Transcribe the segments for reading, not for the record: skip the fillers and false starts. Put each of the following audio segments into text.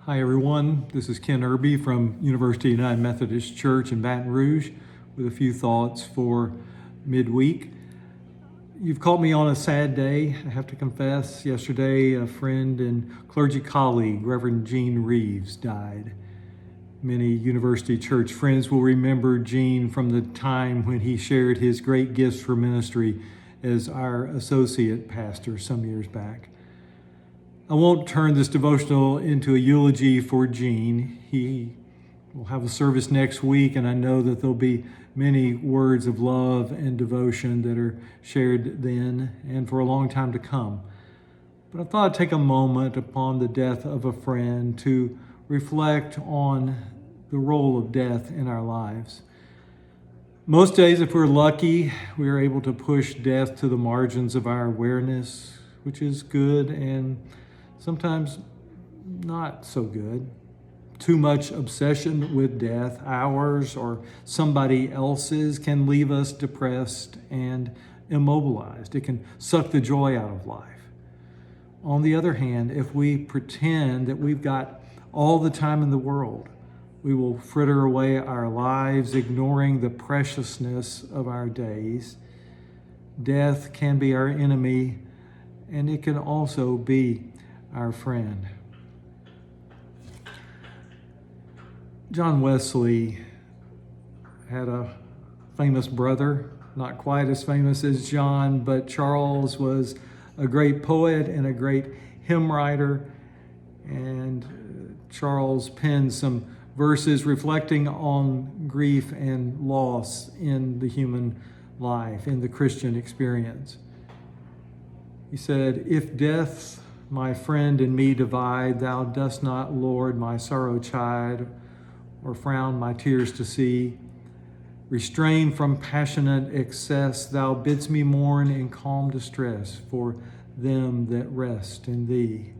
Hi everyone, this is Ken Irby from University United Methodist Church in Baton Rouge with a few thoughts for midweek. You've caught me on a sad day, I have to confess. Yesterday, a friend and clergy colleague, Reverend Gene Reeves, died. Many University Church friends will remember Gene from the time when he shared his great gifts for ministry as our associate pastor some years back. I won't turn this devotional into a eulogy for Gene. He will have a service next week, and I know that there'll be many words of love and devotion that are shared then and for a long time to come. But I thought I'd take a moment upon the death of a friend to reflect on the role of death in our lives. Most days, if we're lucky, we are able to push death to the margins of our awareness, which is good and sometimes not so good. Too much obsession with death, ours or somebody else's, can leave us depressed and immobilized. It can suck the joy out of life. On the other hand, if we pretend that we've got all the time in the world, we will fritter away our lives, ignoring the preciousness of our days. Death can be our enemy, and it can also be our friend. John Wesley had a famous brother, not quite as famous as John, but Charles was a great poet and a great hymn writer. And Charles penned some verses reflecting on grief and loss in the human life, in the Christian experience. He said, "If death my friend and me divide, thou dost not, Lord, my sorrow chide, or frown my tears to see. Restrain from passionate excess, thou bidst me mourn in calm distress for them that rest in thee.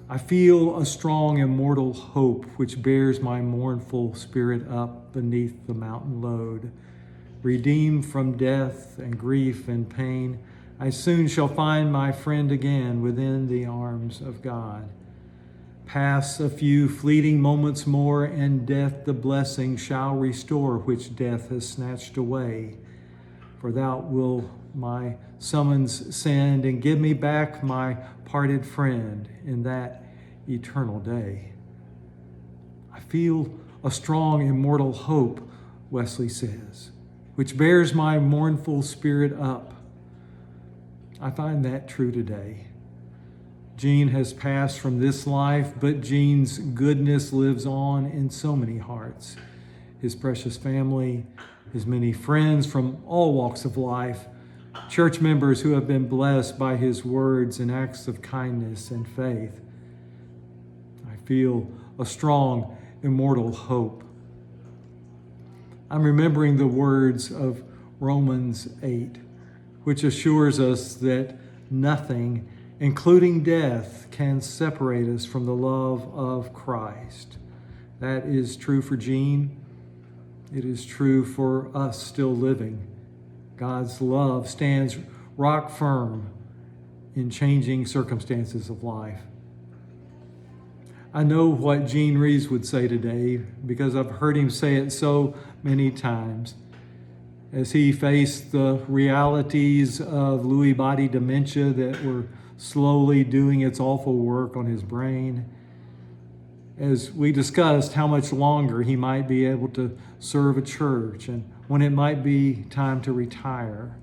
I feel a strong immortal hope, which bears my mournful spirit up beneath the mountain load. Redeemed from death and grief and pain, I soon shall find my friend again within the arms of God. Pass a few fleeting moments more, and death the blessing shall restore which death has snatched away. For thou wilt my summons send, and give me back my parted friend in that eternal day." I feel a strong immortal hope, Wesley says, which bears my mournful spirit up. I find that true today. Gene has passed from this life, but Gene's goodness lives on in so many hearts. His precious family, his many friends from all walks of life, church members who have been blessed by his words and acts of kindness and faith. I feel a strong, immortal hope. I'm remembering the words of Romans 8, which assures us that nothing, including death, can separate us from the love of Christ. That is true for Gene. It is true for us still living. God's love stands rock firm in changing circumstances of life. I know what Gene Reeves would say today because I've heard him say it so many times. As he faced the realities of Lewy body dementia that were slowly doing its awful work on his brain, as we discussed how much longer he might be able to serve a church and when it might be time to retire.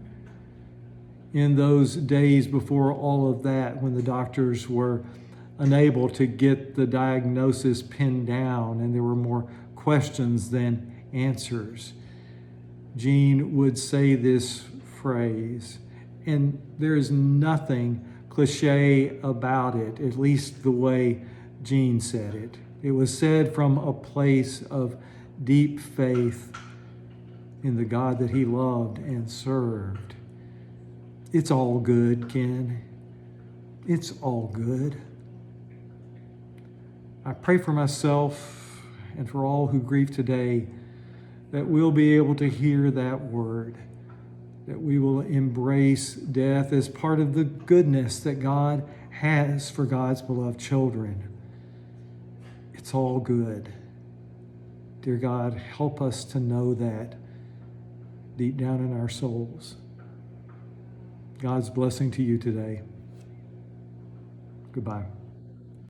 In those days before all of that, when the doctors were unable to get the diagnosis pinned down and there were more questions than answers, Gene would say this phrase, and there is nothing cliche about it, at least the way Gene said it. It was said from a place of deep faith in the God that he loved and served. It's all good, Ken. It's all good. I pray for myself and for all who grieve today that we'll be able to hear that word, that we will embrace death as part of the goodness that God has for God's beloved children. It's all good. Dear God, help us to know that deep down in our souls. God's blessing to you today. Goodbye.